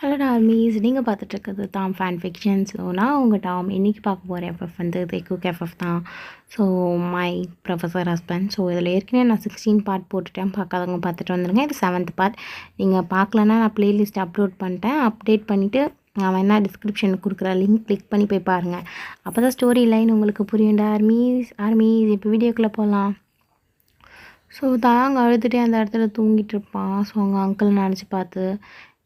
Hello டார்மீஸ், நீங்கள் பார்த்துட்ருக்கிறது Tom fan fiction. So நான் உங்கள் டாம் இன்றைக்கி பார்க்க போகிற எஃப்எஃப் வந்து தி குக் எஃப்எஃப் தான். So my professor husband. So இதில் ஏற்கனவே நான் 16 பார்ட் போட்டுட்டேன். பார்க்காதவங்க பார்த்துட்டு வந்துடுங்க. இது 7th பார்ட். நீங்கள் பார்க்கலன்னா நான் ப்ளேலிஸ்ட் அப்லோட் பண்ணிட்டேன். அப்டேட் பண்ணிவிட்டு நான் வேணால் டிஸ்கிரிப்ஷனுக்கு கொடுக்குற லிங்க் கிளிக் பண்ணி போய் பாருங்கள். அப்போ தான் ஸ்டோரி லைன் உங்களுக்கு புரியும். ஆர்மீஸ் இப்போ வீடியோக்குள்ளே போகலாம். ஸோ தாங்க அழுதுகிட்டே அந்த இடத்துல தூங்கிட்டு இருப்பான். ஸோ அவங்க அங்கிள் நினச்சி பார்த்து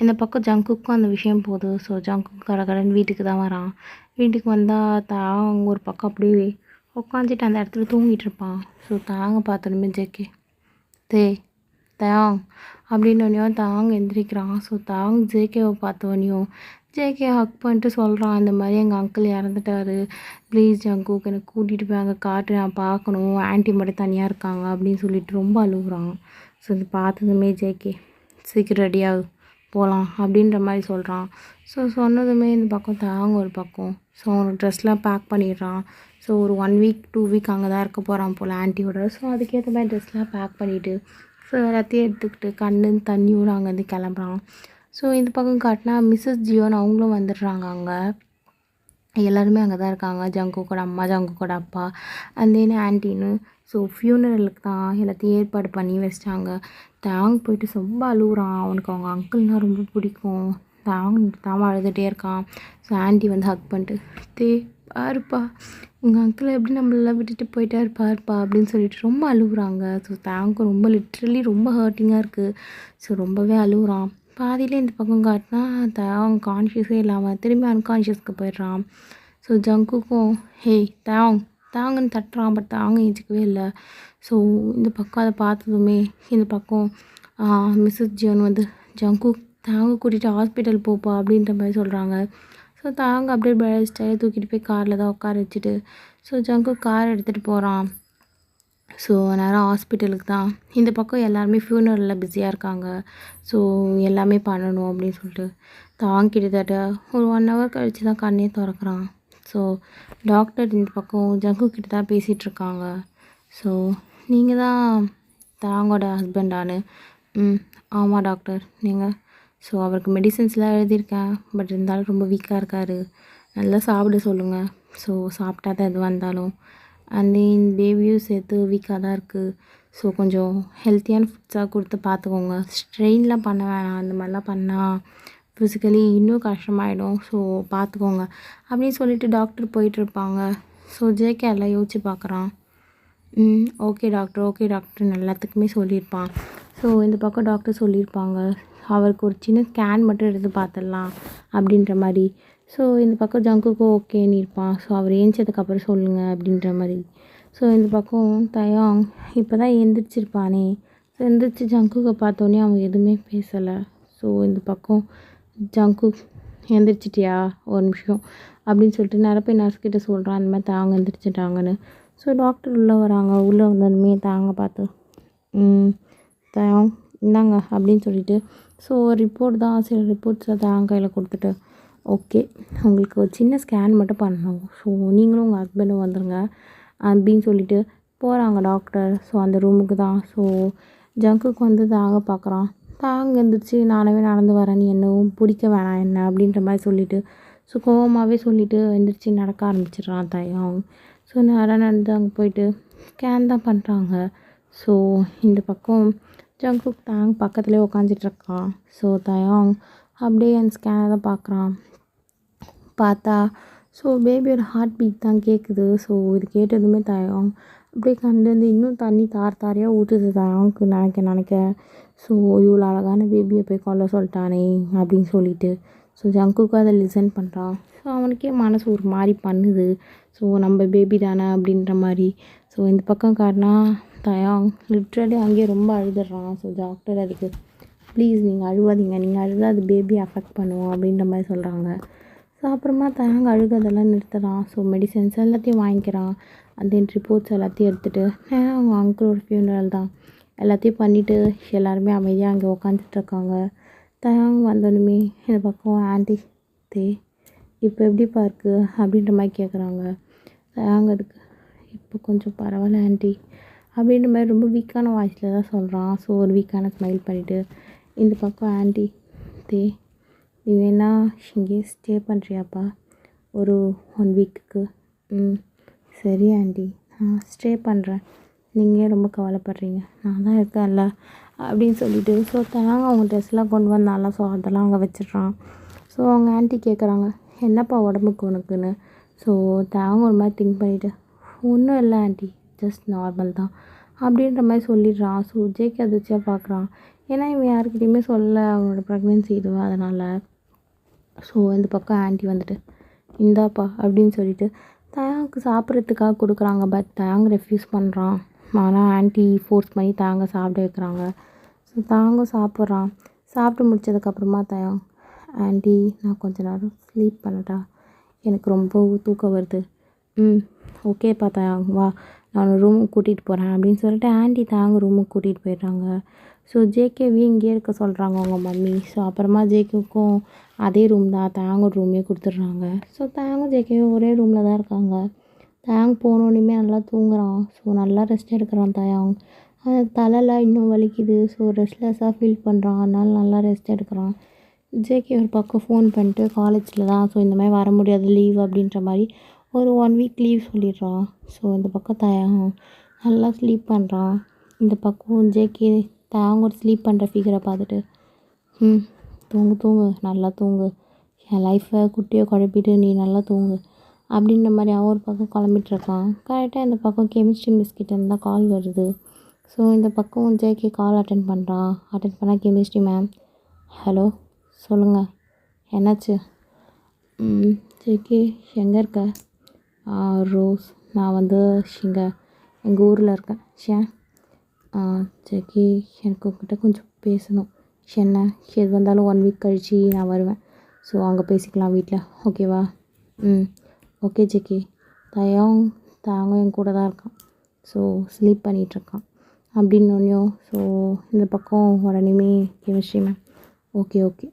இந்த பக்கம் ஜங்குக்கும் அந்த விஷயம் போகுது. ஸோ ஜங்குக்கு கடகடன்னு வீட்டுக்கு தான் வரான். வீட்டுக்கு வந்தால் தாங்க ஒரு பக்கம் அப்படியே உட்காந்துட்டு அந்த இடத்துல தூங்கிட்டு இருப்பான். ஸோ தாங்க பார்த்தோமே ஜேகே தாங் அப்படின்னோடனையும் தாங்க எந்திரிக்கிறான். ஸோ தாங்க ஜேகேவை பார்த்தோன்னையும் ஜேகே ஹக் பண்ணிட்டு சொல்கிறான், இந்த மாதிரி எங்கள் அங்கிள் இறந்துட்டாரு, ப்ளீஸ் ஜங்குக்கு எனக்கு கூட்டிகிட்டு போய் அங்கே காட்டு, நான் பார்க்கணும், ஆன்ட்டி மட்டும் தனியாக இருக்காங்க அப்படின்னு சொல்லிட்டு ரொம்ப அழுகுறான். ஸோ இது பார்த்ததுமே ஜேகே சீக்கிரம் ரெடியாகு போகலாம் அப்படின்ற மாதிரி சொல்கிறான். ஸோ சொன்னதுமே இந்த பக்கம் தாங்க ஒரு பக்கம் ஸோ அவனுக்கு ட்ரெஸ்லாம் பேக் பண்ணிடுறான். ஸோ ஒரு 1 வீக் 2 வீக் அங்கே தான் இருக்க போகிறான் போல் ஆன்ட்டியோட. ஸோ அதுக்கேற்ற மாதிரி ட்ரெஸ்லாம் பேக் பண்ணிவிட்டு ஸோ எல்லாத்தையும் எடுத்துக்கிட்டு கண்ணு தண்ணியோடு அங்கேருந்து கிளம்புறான். ஸோ இந்த பக்கம் காட்டினா மிஸ்ஸஸ் ஜியோன்னு அவங்களும் வந்துடுறாங்க. அங்கே எல்லாருமே அங்கே தான் இருக்காங்க. ஜங்குக்கோட அம்மா, ஜங்குக்கோட அப்பா, அந்தேன்னு ஆன்ட்டின்னு. ஸோ ஃபியூனரலுக்கு தான் எல்லாத்தையும் ஏற்பாடு பண்ணி வச்சிட்டாங்க. தாங்க போயிட்டு ரொம்ப அழுகுறான். அவனுக்கு அவங்க அங்கிள்னால் ரொம்ப பிடிக்கும். தாங்க அழுதுகிட்டே இருக்கான். ஸோ ஆன்ட்டி வந்து ஹக் பண்ணிட்டு பாருப்பா உங்கள் அங்கிள் எப்படி நம்மளெல்லாம் விட்டுட்டு போயிட்டாரு பாருப்பா அப்படின்னு சொல்லிட்டு ரொம்ப அழுகுறாங்க. ஸோ தாங்க ரொம்ப லிட்ரலி ரொம்ப ஹர்ட்டிங்காக இருக்குது. ஸோ ரொம்பவே அழுகுறான். பாதியிலே இந்த பக்கம் காட்டினா தாங்க கான்ஷியஸே இல்லாமல் திரும்பி அன்கான்ஷியஸ்க்கு போயிடுறான். ஸோ ஜங்குக்கும் தாங்கன்னு தட்டுறான். பட் தாங்க ஏஞ்சிக்கவே இல்லை. ஸோ இந்த பக்கம் அதை பார்த்ததுமே இந்த பக்கம் மிஸ்ஸஸ் ஜியோன் வந்து தாங்க கூட்டிகிட்டு ஹாஸ்பிட்டல் போப்பா அப்படின்ற மாதிரி சொல்கிறாங்க. ஸோ தாங்க அப்படியே பேட் ஸ்டைலில் தூக்கிட்டு போய் காரில் தான் உட்கார வச்சுட்டு ஸோ ஜங்கு கார் எடுத்துகிட்டு போகிறான். ஸோ நேரம் ஹாஸ்பிட்டலுக்கு தான். இந்த பக்கம் எல்லாருமே ஃபியூனரலில் பிஸியாக இருக்காங்க. ஸோ எல்லாமே பண்ணணும் அப்படின்னு சொல்லிட்டு தாங்க கிட்டத்தட்ட ஒரு 1 hour கழித்து தான் கண்ணே திறக்கிறான். ஸோ டாக்டர் இந்த பக்கம் ஜங்கு கிட்ட தான் பேசிகிட்ருக்காங்க. ஸோ நீங்கள் தான் தாங்கோட ஹஸ்பண்டானு? ஆமாம் டாக்டர். நீங்கள்? ஸோ அவருக்கு மெடிசன்ஸ்லாம் எழுதியிருக்கேன். பட் இருந்தாலும் ரொம்ப வீக்காக இருக்கார். நல்லா சாப்பிட சொல்லுங்கள். ஸோ சாப்பிட்டா தான் எது வந்தாலும். அண்ட் தென் பேபியும் சேர்த்து வீக்காக தான் இருக்குது. ஸோ கொஞ்சம் ஹெல்த்தியான ஃபுட்ஸாக கொடுத்து பார்த்துக்கோங்க. ஸ்ட்ரெயின்லாம் பண்ண வேணாம். அந்த மாதிரிலாம் பண்ணால் ஃபிசிக்கலி இன்னும் கஷ்டமாயிடும். ஸோ பார்த்துக்கோங்க அப்படின்னு சொல்லிட்டு டாக்டர் போயிட்டுருப்பாங்க. ஸோ ஜேகே எல்லாம் யோசிச்சு பார்க்குறான். ஓகே டாக்டர் எல்லாத்துக்குமே சொல்லியிருப்பான். ஸோ இந்த பக்கம் டாக்டர் சொல்லியிருப்பாங்க அவருக்கு ஒரு சின்ன ஸ்கேன் மட்டும் எடுத்து பார்த்துடலாம் அப்படின்ற மாதிரி. ஸோ இந்த பக்கம் ஜங்குக்கும் ஓகேன்னு இருப்பான். ஸோ அவர் ஏஞ்சதுக்கப்புறம் சொல்லுங்கள் அப்படின்ற மாதிரி. ஸோ இந்த பக்கம் தயாங் இப்போ தான் எழுந்திரிச்சிருப்பானே. ஸோ எழுந்திரிச்சு ஜங்குக்கை பார்த்தோன்னே அவன் எதுவுமே பேசலை. ஸோ இந்த பக்கம் ஜங்கு எழுந்திரிச்சிட்டியா ஒரு நிமிஷம் அப்படின்னு சொல்லிட்டு நிரப்பி நர்ஸ்கிட்ட சொல்கிறான். அந்த மாதிரி தாங்க எழுந்திரிச்சிட்டாங்கன்னு. ஸோ டாக்டர் உள்ளே வராங்க. உள்ளே வந்ததுமே தாங்க பார்த்து தாங்க இந்தாங்க அப்படின்னு சொல்லிட்டு ஸோ ரிப்போர்ட் தான் சில ரிப்போர்ட்ஸை தாங்க கையில் கொடுத்துட்டு ஓகே உங்களுக்கு ஒரு சின்ன ஸ்கேன் மட்டும் பண்ணணும். ஸோ நீங்களும் உங்கள் ஹஸ்பண்டும் வந்துடுங்க அப்படின்னு சொல்லிட்டு போகிறாங்க டாக்டர். ஸோ அந்த ரூமுக்கு தான். ஸோ ஜங்குக்கு வந்து தாங்க பார்க்குறான். தாங்க எழுந்திரிச்சு நானவே நடந்து வரேன், நீ என்னவும் பிடிக்க வேணாம் என்ன அப்படின்ற மாதிரி சொல்லிவிட்டு ஸோ கோவமாகவே சொல்லிவிட்டு எழுந்திரிச்சு நடக்க ஆரம்பிச்சிடுறான் தயாங். ஸோ நேராக நடந்து அங்கே போயிட்டு ஸ்கேன் தான் பண்ணுறாங்க. ஸோ இந்த பக்கம் ஜங்குக் தாங்க பக்கத்துலேயே உட்காந்துட்ருக்கான். ஸோ தயாங் அப்படியே அந்த ஸ்கேனை தான் பார்க்குறான். பார்த்தா ஸோ பேபியோட ஹார்ட் பீட் தான் கேட்குது. ஸோ இது கேட்டதுமே தயாங் அப்படியே கண்டுந்து இன்னும் தண்ணி தாரையாக ஊற்றுது தயாங்க்கு நினைக்க. ஸோ இவ்வளோ அழகான பேபியை போய் கொல்ல சொல்லிட்டானே அப்படின்னு சொல்லிட்டு ஸோ ஜங்குக்கு அதை லிசன் பண்ணுறான். ஸோ அவனுக்கே மனசு ஒரு மாதிரி பண்ணுது. ஸோ நம்ம பேபி தானே அப்படின்ற மாதிரி. ஸோ இந்த பக்கம் காட்டினா தயாங் லிட்ரலி அங்கேயே ரொம்ப அழுதுடுறான். ஸோ டாக்டர் அதுக்கு ப்ளீஸ் நீங்கள் அழுவாதீங்க, நீங்கள் அழுதா அது பேபி அஃபெக்ட் பண்ணுவோம் அப்படின்ற மாதிரி சொல்கிறாங்க. ஸோ அப்புறமா தயாங் அழுகதெல்லாம் நிறுத்துகிறான். ஸோ மெடிசன்ஸ் எல்லாத்தையும் வாங்கிக்கிறான். அந்த ரிப்போர்ட்ஸ் எல்லாத்தையும் எடுத்துகிட்டு நேராக அவங்க அங்கிளோட ஃபியூனரல் தான். எல்லாத்தையும் பண்ணிவிட்டு எல்லாருமே அமைதியாக அங்கே உக்காந்துட்ருக்காங்க. தயாங் வந்தோடனே இந்த பக்கம் ஆன்ட்டி இப்போ எப்படிப்பா இருக்குது அப்படின்ற மாதிரி கேட்குறாங்க. தயாங் அதுக்கு இப்போ கொஞ்சம் பரவாயில்ல ஆன்ட்டி அப்படின்ற மாதிரி ரொம்ப வீக்கான வாய்ஸில் தான் சொல்கிறான். ஸோ ஒரு வீக்கான ஸ்மைல் பண்ணிவிட்டு இந்த பக்கம் ஆன்ட்டி நீ வேணா இங்கேயே ஸ்டே பண்ணுறியாப்பா ஒரு 1 வீக்குக்கு? ம் சரி ஆண்டி, நான் ஸ்டே பண்ணுறேன். நீங்கள் ஏன் ரொம்ப கவலைப்படுறீங்க, நான் தான் இருக்கேன்ல அப்படின்னு சொல்லிட்டு ஸோ தேங்காய் அவங்க ட்ரெஸ்லாம் கொண்டு வந்தால ஸோ அதெல்லாம் அங்கே வச்சிடுறான். ஸோ அவங்க ஆண்டி கேட்குறாங்க, என்னப்பா உடம்புக்கு உனக்குன்னு. ஸோ தேங்காய் ஒரு மாதிரி திங்க் பண்ணிவிட்டு, ஒன்றும் இல்லை ஆண்டி, ஜஸ்ட் நார்மல் தான் அப்படின்ற மாதிரி சொல்லிடுறான். ஸோ ஜேகே அதிர்ச்சியாக பார்க்குறான். ஏன்னா இவன் யாருக்கிட்டையுமே சொல்லலை அவனோட ப்ரெக்னென்சி இதுவும் அதனால். ஸோ இந்த பக்கம் ஆண்டி வந்துட்டு, இந்தாப்பா அப்படின்னு சொல்லிட்டு தேங்காய்க்கு சாப்பிட்றதுக்காக கொடுக்குறாங்க. பட் தேங்காய் ரெஃப்யூஸ் பண்ணுறான். ஆனால் ஆண்டி ஃபோர்ஸ் பண்ணி தேங்காய் சாப்பிட வைக்கிறாங்க. ஸோ தேங்காய் சாப்பிட்றான். சாப்பிட்டு முடிச்சதுக்கப்புறமா தேங்காய், ஆண்டி நான் கொஞ்ச நேரம் ஸ்லீப் பண்ணட்டா, எனக்கு ரொம்ப தூக்கம் வருது. ம் ஓகேப்பா தேங்காய் வா, நான் ரூமுக்கு கூட்டிகிட்டு போகிறேன் அப்படின்னு சொல்லிட்டு ஆண்டி தேங்காய் ரூமுக்கு கூட்டிகிட்டு போயிடுறாங்க. ஸோ ஜேகேவையும் இங்கேயே இருக்க சொல்கிறாங்க அவங்க மம்மி. ஸோ அப்புறமா ஜேகேவுக்கும் அதே ரூம் தான், தேங்காய் ரூமே கொடுத்துட்றாங்க. ஸோ தேங்காய் ஜேகேவும் ஒரே ரூமில் தான் இருக்காங்க. தேங்காய் போனோடனே நல்லா தூங்குறான். ஸோ நல்லா ரெஸ்ட் எடுக்கிறான் தேங்காய். அது தலைலாம் இன்னும் வலிக்குது. ஸோ ரெஸ்ட்லெஸ்ஸாக ஃபீல் பண்ணுறான். அதனால நல்லா ரெஸ்ட் எடுக்கிறான். ஜேகே ஒரு பக்கம் ஃபோன் பண்ணிட்டு காலேஜில் தான் ஸோ இந்த மாதிரி வர முடியாது லீவ் அப்படின்ற மாதிரி ஒரு 1 வீக் லீவ் சொல்லிடுறான். ஸோ இந்த பக்கம் தேங்காய் நல்லா ஸ்லீப் பண்ணுறான். இந்த பக்கம் ஜேகே தேங்காய் ஸ்லீப் பண்ணுற ஃபிகரை பார்த்துட்டு, ம் தூங்கு தூங்கு நல்லா தூங்கு, என் லைஃப்பை குட்டியை குழப்பிட்டு நீ நல்லா தூங்கு அப்படின்ற மாதிரி அவன் ஒரு பக்கம் கிளம்பிட்டுருக்கான். கரெக்டாக இந்த பக்கம் கெமிஸ்ட்ரி மிஸ் கிட்ட இருந்தால் கால் வருது. ஸோ இந்த பக்கம் ஜேகே கால் அட்டன் பண்ணுறான். அட்டன் பண்ணால் கெமிஸ்ட்ரி மேம். ஹலோ சொல்லுங்கள், என்னாச்சு? ஜேகே எங்கே இருக்க? ரோஸ், நான் வந்து இங்கே எங்கள் ஊரில் இருக்கேன். ஷேன் ஜேகே எனக்கு உங்ககிட்ட கொஞ்சம் பேசணும். என்ன? எது வந்தாலும் 1 வீக் கழித்து நான் வருவேன். ஸோ அங்கே பேசிக்கலாம் வீட்டில், ஓகேவா? Okay JK. தேங்காய் என் கூட தான் இருக்கான். ஸோ ஸ்லீப் பண்ணிகிட்ருக்கான் அப்படின்னோடனையும் ஸோ இந்த பக்கம் உடனேமே கெமிஸ்ட்ரி மேம், ஓகே ஓகே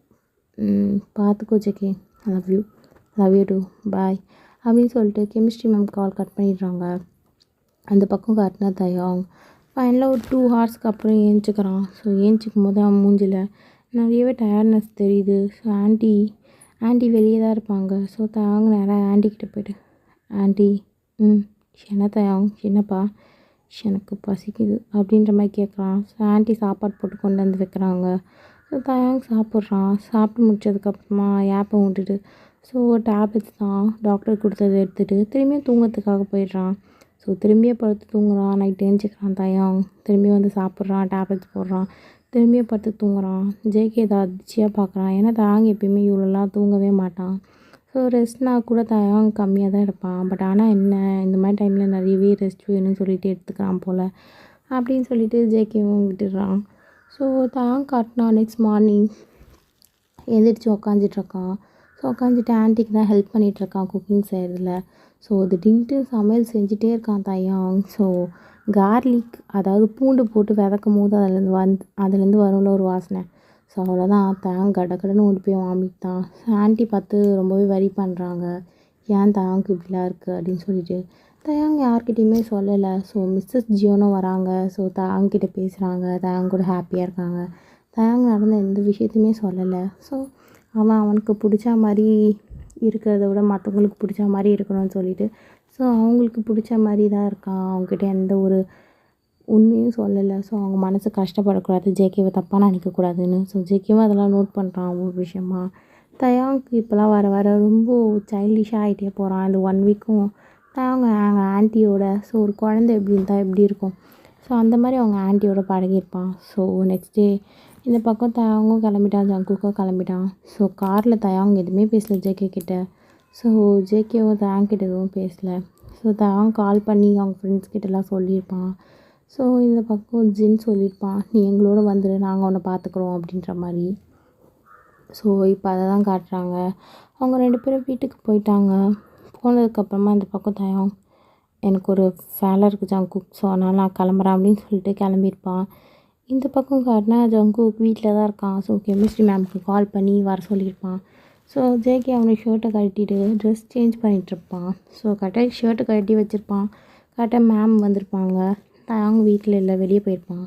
பார்த்துக்கோ ஜேகே, லவ் யூ டூ, பாய் அப்படின்னு சொல்லிட்டு கெமிஸ்ட்ரி மேம் கால் கட் பண்ணிடுறாங்க. அந்த பக்கம் காட்டினா தயாங் ஃபைனலாக ஒரு 2 ஹார்ஸ்க்கு அப்புறம் ஏஞ்சிக்கிறான். ஸோ ஏஞ்சிக்கும் போது அவன் மூஞ்சில் நிறையவே டயர்ட்னஸ் தெரியுது. ஸோ ஆண்டி வெளியே தான் இருப்பாங்க. ஸோ தயாங் நேராக ஆண்டிக்கிட்ட போய்ட்டு, ஆண்டி என்ன தயாங், என்னப்பா? எனக்கு பசிக்குது அப்படின்ற மாதிரி கேட்குறான். ஸோ ஆண்டி சாப்பாடு போட்டு கொண்டு வந்து வைக்கிறாங்க. ஸோ தயாங் சாப்பிட்றான். சாப்பிட்டு முடிச்சதுக்கப்புறமா ஏப்பை விட்டுட்டு ஸோ டேப்லெட்ஸ் தான் டாக்டர் கொடுத்தது எடுத்துகிட்டு திரும்பியும் தூங்கிறதுக்காக போயிடுறான். ஸோ திரும்பியும் படுத்து தூங்குறான். நைட் எழுந்திரிக்கிறான் தயாங். திரும்பியும் வந்து சாப்பிட்றான், டேப்லெட்ஸ் போடுறான், திரும்பியும் படுத்து தூங்குறான். ஜேகே இதை அதிர்ச்சியாக பார்க்குறான். ஏன்னா தயாங் எப்பயுமே இவ்வளோலாம் தூங்கவே மாட்டான். ஸோ ரெஸ்ட்னால் கூட தயாங் கம்மியாக தான் எடுப்பான். பட் ஆனால் என்ன இந்த மாதிரி டைமில் நிறையவே ரெஸ்ட் வேணும்னு சொல்லிட்டு எடுத்துக்கிறான் போல் அப்படின்னு சொல்லிட்டு ஜேகேவும் விட்டுடுறான். ஸோ தயாங் காட்டினா நெக்ஸ்ட் மார்னிங் எழுந்திரிச்சு உக்காந்துட்ருக்கான். ஸோ உட்காந்துட்டு ஆண்டிக்கு தான் ஹெல்ப் பண்ணிகிட்ருக்கான் குக்கிங் செய்கிறதுல. ஸோ திடீர்னுட்டு சமையல் செஞ்சுட்டே இருக்கான் தயாங். ஸோ கார்லிக், அதாவது பூண்டு போட்டு வதக்கும் போது அதுலேருந்து வரும்ல ஒரு வாசனை. ஸோ அவ்வளோதான், தயாங் கடகடன்னு ஓடி போய் வாமிட்டான். ஆண்டி பார்த்து ரொம்பவே வரி பண்ணுறாங்க, ஏன் தயாங்க்கு இப்படிலாம் இருக்குது அப்படின்னு சொல்லிட்டு. தயாங் யார்கிட்டையுமே சொல்லலை. ஸோ மிஸ்ஸஸ் ஜியோனும் வராங்க. ஸோ தயாங்கிட்ட பேசுகிறாங்க, தயாங் கூட ஹாப்பியாக இருக்காங்க. தயாங் நடந்த எந்த விஷயத்தையுமே சொல்லலை. ஸோ அவனுக்கு பிடிச்ச மாதிரி இருக்கிறத விட மற்றவங்களுக்கு பிடிச்ச மாதிரி இருக்கணும்னு சொல்லிட்டு ஸோ அவங்களுக்கு பிடிச்ச மாதிரி தான் இருக்கான். அவங்ககிட்ட எந்த ஒரு உண்மையும் சொல்லலை. ஸோ அவங்க மனசு கஷ்டப்படக்கூடாது, ஜேகேவை தப்பாக நினைக்கக்கூடாதுன்னு. ஸோ ஜேகேவும் அதெல்லாம் நோட் பண்ணுறான் ஒவ்வொரு விஷயமா. தயாங்க்கு இப்போலாம் வர வர ரொம்ப சைல்டிஷாக ஆகிட்டே போகிறான். இந்த 1 வீக்கும் தயாங் எங்கள் ஆன்ட்டியோட ஸோ ஒரு குழந்தை எப்படி இருந்தால் எப்படி இருக்கும், ஸோ அந்த மாதிரி அவங்க ஆன்ட்டியோட பழகியிருப்பான். ஸோ நெக்ஸ்ட் டே இந்த பக்கம் தயாங்கும் கிளம்பிட்டான், ஜங்குக்கும் கிளம்பிட்டான். ஸோ காரில் தயாங் எதுவுமே பேசலை ஜேகே கிட்ட. ஸோ ஜேகேவும் தயாங் கிட்ட எதுவும் பேசலை. ஸோ தயாங் கால் பண்ணி அவங்க ஃப்ரெண்ட்ஸ் கிட்டலாம் சொல்லியிருப்பான். ஸோ இந்த பக்கம் ஜின் சொல்லியிருப்பான், நீ எங்களோட வந்துடு, நாங்கள் உன்னை பார்த்துக்குறோம் அப்படின்ற மாதிரி. ஸோ இப்போ அதை தான் காட்டுறாங்க. அவங்க 2 பேரும் வீட்டுக்கு போயிட்டாங்க. போனதுக்கப்புறமா இந்த பக்கம் தயாங், எனக்கு ஒரு வேலை இருக்குது ஜங்குக், ஸோ அதனால் நான் கிளம்புறேன் அப்படின்னு சொல்லிட்டு கிளம்பியிருப்பான். இந்த பக்கம் காட்டினா ஜங்குக் வீட்டில் தான் இருக்கான். ஸோ கெமிஸ்ட்ரி மேம்க்கு கால் பண்ணி வர சொல்லியிருப்பான். ஸோ ஜேகே அவனுக்கு ஷர்ட்டை கழட்டிட்டு ட்ரெஸ் சேஞ்ச் பண்ணிகிட்ருப்பான். ஸோ கரெக்டாக ஷர்ட்டை கழட்டி வச்சுருப்பான். கரெக்டாக மேம் வந்திருப்பாங்க. தயாங் வீட்டில் இல்லை, வெளியே போயிருப்பான்.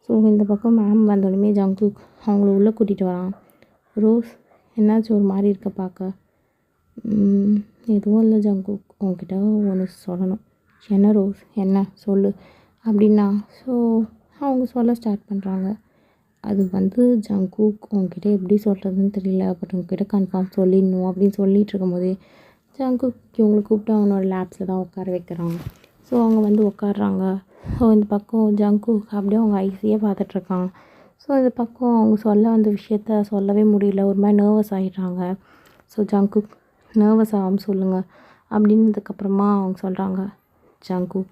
ஸோ இந்த பக்கம் மேம் வந்தோடனே ஜங்குக் அவங்கள உள்ளே கூட்டிகிட்டு வரான். ரோஸ், என்னாச்சு ஒரு மாதிரி இருக்க பார்க்க? எதுவும் இல்லை ஜங்குக், உங்ககிட்ட ஒன்று சொல்லணும். என்ன ரோஸ், என்ன சொல்லு அப்படின்னா. ஸோ அவங்க சொல்ல ஸ்டார்ட் பண்ணுறாங்க. அது வந்து ஜங்குக் உங்ககிட்ட எப்படி சொல்கிறதுன்னு தெரியல, பட் உங்ககிட்ட கன்ஃபார்ம் சொல்லிடணும் அப்படின்னு சொல்லிகிட்டு இருக்கும்போதே ஜங்குக் இவங்களை கூப்பிட்டு அவனோட லேப்ஸில் தான் உட்கார வைக்கிறாங்க. ஸோ அவங்க வந்து உட்காடுறாங்க. ஸோ இந்த பக்கம் ஜங்குக் அப்படியே அவங்க ஐஸையே பார்த்துட்ருக்கான். ஸோ இந்த பக்கம் அவங்க சொல்ல வந்த விஷயத்த சொல்லவே முடியல, ஒரு மாதிரி நர்வஸ் ஆகிடுறாங்க. ஸோ ஜங்குக் நர்வஸ் ஆகாமல் சொல்லுங்கள் அப்படின்னதுக்கப்புறமா அவங்க சொல்கிறாங்க. ஜங்குக்,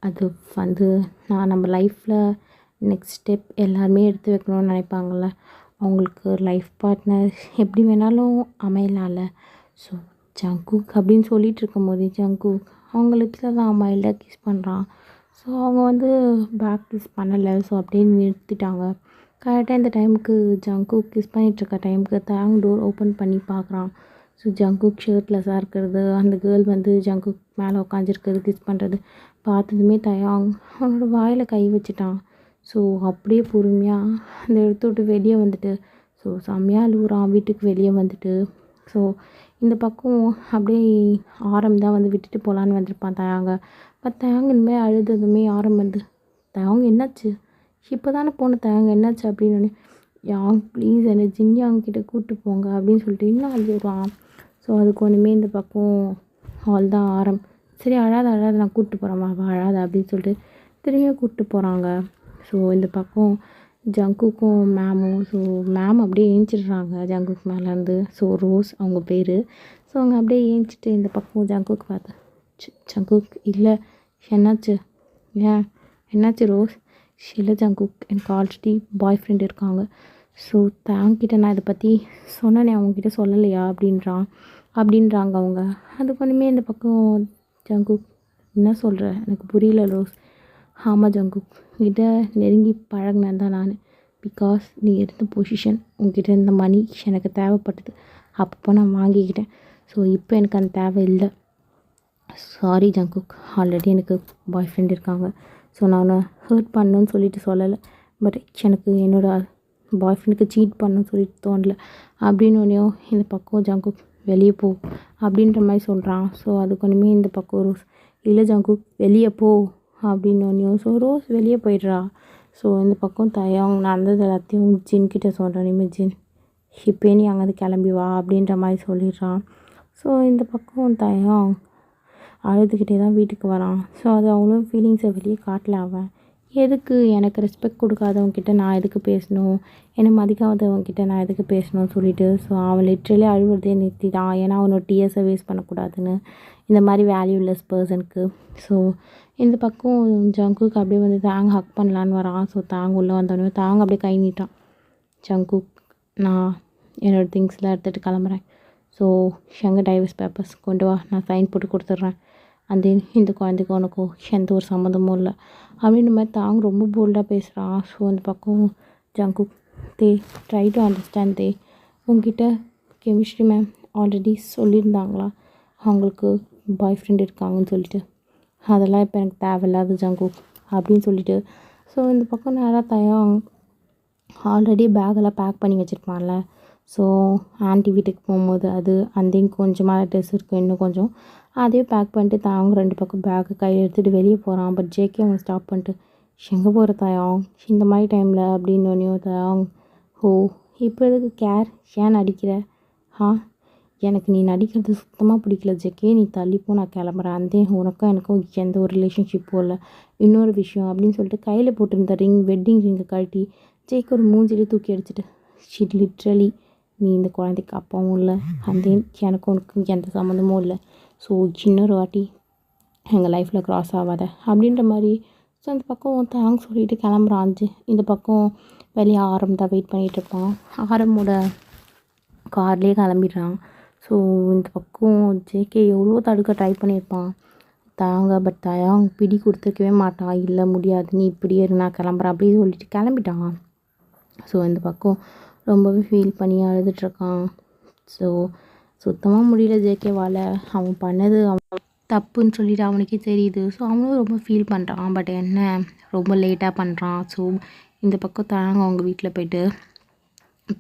அது வந்து நான் நம்ம லைஃப்பில் நெக்ஸ்ட் ஸ்டெப் எல்லாருமே எடுத்து வைக்கணும்னு நினைப்பாங்கள்ல, அவங்களுக்கு லைஃப் பார்ட்னர் எப்படி வேணாலும் அமையலாம்ல. ஸோ ஜங்குக் அப்படின்னு சொல்லிகிட்டு இருக்கும்போதே ஜங்குக் அவங்களுக்கு தான் மைல்டாக கிஸ் பண்ணுறான். ஸோ அவங்க வந்து பேக் கிஸ் பண்ணலை. ஸோ அப்படியே நிறுத்திட்டாங்க. கரெக்டாக இந்த டைமுக்கு ஜங்குக் கிஸ் பண்ணிகிட்ருக்க டைமுக்கு தேங் டோர் ஓப்பன் பண்ணி பார்க்குறான். ஸோ ஜங்குக் ஷர்ட்லெஸ்ஸாக இருக்கிறது, அந்த கேர்ள் வந்து ஜங்குக் மேலே உட்காந்துருக்கிறது, கிஸ் பண்ணுறது பார்த்ததுமே தயாங் அவனோட வாயில் கை வச்சுட்டான். ஸோ அப்படியே பொறுமையாக அந்த இடத்த விட்டு வெளியே வந்துட்டு, ஸோ செம்மையாக அழுகுறான் வீட்டுக்கு வெளியே வந்துட்டு. ஸோ இந்த பக்கம் அப்படியே ஆரம் தான் வந்து விட்டுட்டு போகலான்னு வந்திருப்பான் தயாங்க. பட் தயாங்க இனிமேல் அழுததுமே ஆரம் வந்து, தயாங்க என்னாச்சு, இப்போ தானே போன தயாங்க என்னாச்சு அப்படின்னு. யாங் ப்ளீஸ் என்னை ஜின்யாங் கிட்டே கூப்பிட்டு போங்க அப்படின்னு சொல்லிட்டு இன்னும் அழுகுறான். ஸோ அதுக்கு ஒன்றுமே இந்த பக்கம் அவள் தான் ஆரம், சரி அழாத அழாத நான் கூப்பிட்டு போகிறேம்மா அழாத அப்படின்னு சொல்லிட்டு திரும்பியும் கூப்பிட்டு போகிறாங்க. ஸோ இந்த பக்கம் ஜங்குக்கும் மேமும், ஸோ மேம் அப்படியே ஏஞ்சிடுறாங்க ஜங்குக் மேலேருந்து. ஸோ ரோஸ் அவங்க பேர். ஸோ அவங்க அப்படியே ஏஞ்சிட்டு இந்த பக்கம் ஜங்குக் பார்த்து, ஜங்குக் இல்லை என்னாச்சு, ஏன் என்னாச்சு ரோஸ்? இல்லை ஜங்குக், எனக்கு ஆல்ரெடி பாய் ஃப்ரெண்ட் இருக்காங்க. ஸோ தேங்கிட்ட நான் இதை பற்றி சொன்னேனே அவங்கக்கிட்ட சொல்லலையா அப்படின்றாங்க அவங்க. அதுக்கு ஒன்றுமே இந்த பக்கம் ஜங்குக், என்ன சொல்கிற எனக்கு புரியல ரோஸ். ஆமாம் ஜங்குக், கிட்ட நெருங்கி பழகினேன் தான் நான். பிகாஸ் நீ இருந்த பொசிஷன், உங்ககிட்ட இருந்த மணி எனக்கு தேவைப்பட்டது, அப்போ நான் வாங்கிக்கிட்டேன். ஸோ இப்போ எனக்கு அந்த தேவை இல்லை. சாரி ஜங்குக், ஆல்ரெடி எனக்கு பாய் ஃப்ரெண்ட் இருக்காங்க. ஸோ நான் அவனை ஹர்ட் பண்ணணுன்னு சொல்லிட்டு சொல்லலை, பட் எனக்கு என்னோடய பாய் ஃப்ரெண்டுக்கு சீட் பண்ணணும்னு சொல்லிட்டு தோணலை அப்படின்னு இந்த பக்கம் ஜங்குக் வெளியே போ அப்படின்ற மாதிரி சொல்கிறான். ஸோ அதுக்கு ஒன்றுமே இந்த பக்கம் ரோஸ், இல்லை ஜங்குக் வெளியே போ அப்படின்னு. ஸோ ரோஸ் வெளியே போயிடுறா. ஸோ இந்த பக்கம் தயாங் நடந்தது எல்லாத்தையும் ஜின்கிட்ட சொல்கிறேன். இனிமேல் ஜின் இப்போ நீ அங்கேருந்து கிளம்பி வா அப்படின்ற மாதிரி சொல்லிடுறான். ஸோ இந்த பக்கம் தயாங் அழுதுகிட்டே தான் வீட்டுக்கு வரான். ஸோ அது அவ்வளோ ஃபீலிங்ஸை வெளியே காட்டல அவன். எதுக்கு எனக்கு ரெஸ்பெக்ட் கொடுக்காதவங்கக்கிட்ட நான் எதுக்கு பேசணும், என்னை மதிக்காதவங்கக்கிட்ட நான் எதுக்கு பேசணும்னு சொல்லிட்டு. ஸோ அவன் லிட்ரலி அழுவுறதே நிறுத்திட்டான். ஏன்னா அவனோட டிஎஸை வேஸ்ட் பண்ணக்கூடாதுன்னு, இந்த மாதிரி வேல்யூலெஸ் பர்சனுக்கு. ஸோ இந்த பக்கம் ஜங்குக்கு அப்படியே வந்து தாங்க ஹக் பண்ணலான்னு வரான். ஸோ தாங்க உள்ளே வந்தோடனே தாங்க அப்படியே கை நீட்டான். ஜங்குக், நான் என்னோடய திங்ஸ்லாம் எடுத்துகிட்டு கிளம்புறேன். ஸோ எங்கள் டைவர்ஸ் பேப்பர்ஸ் கொண்டு வா, நான் சைன் போட்டு கொடுத்துட்றேன். அந்த இந்த குழந்தைக்கு உனக்கும் எந்த ஒரு சம்மந்தமும் இல்லை அப்படின்ற மாதிரி தாங்க ரொம்ப போல்டாக பேசுகிறான். ஸோ அந்த பக்கம் ஜங்குக், ட்ரை டு அண்டர்ஸ்டாண்ட் உங்ககிட்ட கெமிஸ்ட்ரி மேம் ஆல்ரெடி சொல்லியிருந்தாங்களா அவங்களுக்கு பாய் ஃப்ரெண்ட் இருக்காங்கன்னு சொல்லிட்டு? அதெல்லாம் இப்போ எனக்கு தேவையில்லாத ஜங்குக் அப்படின்னு சொல்லிட்டு. ஸோ இந்த பக்கம் நேராக தயாங் ஆல்ரெடி பேக்கெல்லாம் பேக் பண்ணி வச்சுருப்பான்ல. ஸோ ஆன்ட்டி வீட்டுக்கு போகும்போது அது அந்த கொஞ்சமாக ட்ரெஸ் இருக்கும், இன்னும் கொஞ்சம் அதையும் பேக் பண்ணிட்டு தாங்க 2 பக்கம் பேக்கை கையில் எடுத்துகிட்டு வெளியே போகிறான். பட் ஜேகே அவன் ஸ்டாப் பண்ணிட்டு, எங்கே போகிற தயாங் இந்த மாதிரி டைமில் அப்படின்னு. தயாங், ஓ இப்போ எதுக்கு கேர், ஏன் நடிக்கிற? எனக்கு நீ நடிக்கிறது சுத்தமாக பிடிக்கல ஜேகே, நீ தள்ளிப்போ, நான் கிளம்புறேன். உனக்கும் எனக்கும் எந்த ஒரு ரிலேஷன்ஷிப்பும் இல்லை. இன்னொரு விஷயம் அப்படின்னு சொல்லிட்டு கையில் போட்டிருந்த வெட்டிங் ரிங்கை கழட்டி ஜேக்கு ஒரு மூஞ்சிலே தூக்கி அடிச்சிட்டு, ஷிட் லிட்ரலி நீ இந்த குழந்தைக்கு அப்பாவும் இல்லை, எனக்கும் உனக்கும் எந்த சம்மந்தமும் இல்லை. ஸோ இன்னொரு வாட்டி எங்கள் லைஃப்பில் க்ராஸ் ஆகாத அப்படின்ற மாதிரி. ஸோ இந்த பக்கம் தேங்க்ஸ் சொல்லிட்டு கிளம்புறான். இந்த பக்கம் வெளியே ஆரம் தான் வெயிட் பண்ணிகிட்ருப்பான். ஆரமோட கார்லேயே கிளம்பிடுறான். ஸோ இந்த பக்கம் ஜேகே எவ்வளோ தடுக்க ட்ரை பண்ணியிருப்பான் பட் தயாங் பிடி கொடுத்துருக்கவே மாட்டான். இல்லை முடியாது, நீ இப்படியே நான் கிளம்புறேன் அப்படின்னு சொல்லிட்டு கிளம்பிட்டான். ஸோ இந்த பக்கம் ரொம்பவே ஃபீல் பண்ணி அழுதுட்ருக்கான். ஸோ சுத்தமாக முடியல ஜேகேவால். அவன் பண்ணது அவன் தப்புன்னு சொல்லிட்டு அவனுக்கே தெரியுது. ஸோ அவனும் ரொம்ப ஃபீல் பண்ணுறான். பட் என்ன ரொம்ப லேட்டாக பண்ணுறான். ஸோ இந்த பக்கம் தாங்க அவங்க வீட்டில் போய்ட்டு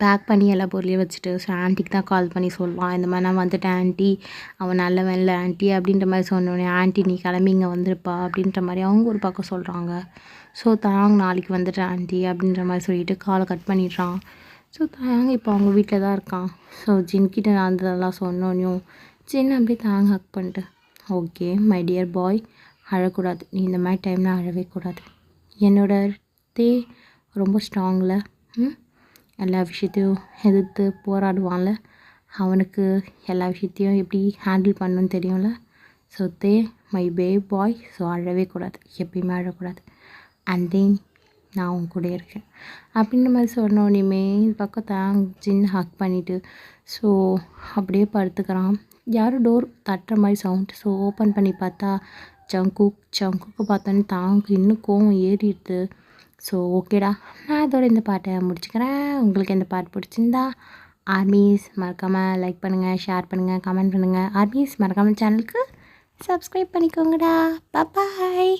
பேக் பண்ணி எல்லா பொருளையும் வச்சுட்டு ஸோ ஆன்ட்டிக்கு தான் கால் பண்ணி சொல்லுவான் இந்த மாதிரி நான் வந்துட்டேன் ஆன்ட்டி, அவன் நல்லவன் இல்லை ஆன்ட்டி அப்படின்ற மாதிரி சொன்னோடனே ஆன்ட்டி நீ கிளம்பி இங்கே வந்துருப்பா அப்படின்ற மாதிரி அவங்க ஒரு பக்கம் சொல்கிறாங்க. ஸோ தாங்க நாளைக்கு வந்துட்டேன் ஆன்ட்டி அப்படின்ற மாதிரி சொல்லிட்டு காலை கட் பண்ணிடுறான். ஸோ தாங்க இப்போ அவங்க வீட்டில் தான் இருக்கான். ஸோ ஜின்கிட்ட நான் அதெல்லாம் சொன்னோன்னையும் ஜின் அப்படியே தாங்க ஹக் பண்ணிட்டு ஓகே மை டியர் பாய், அழக்கூடாது, நீ இந்த மாதிரி டைமில் அழவே கூடாது. என்னோட தே ரொம்ப ஸ்ட்ராங்கில் எல்லா விஷயத்தையும் எதிர்த்து போராடுவான்ல, அவனுக்கு எல்லா விஷயத்தையும் எப்படி ஹேண்டில் பண்ணணும்னு தெரியும்ல. So they my boy, so அழவே கூடாது, எப்பயுமே அழக்கூடாது. அண்ட் தென் நான் உன் கூட இருக்கேன் அப்படின்ற மாதிரி சொன்னோன்னே இந்த பக்கம் தான் ஜின் ஹக் பண்ணிவிட்டு ஸோ அப்படியே படுத்துக்கிறான். யாரும் டோர் தட்டுற மாதிரி சவுண்ட். ஸோ ஓப்பன் பண்ணி பார்த்தா ஜங்குக்கு பார்த்தோன்னே தாங்க இன்னும் கோவம் ஏறிடுது. ஸோ ஓகேடா, நான் இதோட இந்த பாட்டை முடிச்சுக்கிறேன். உங்களுக்கு இந்த பாட்டு பிடிச்சிருந்தா ஆர்மீஸ் மறக்காமல் லைக் பண்ணுங்கள், ஷேர் பண்ணுங்கள், கமெண்ட் பண்ணுங்கள். ஆர்மீஸ் மறக்காமல் சேனலுக்கு சப்ஸ்கிரைப் பண்ணிக்கோங்கடா. பாய்.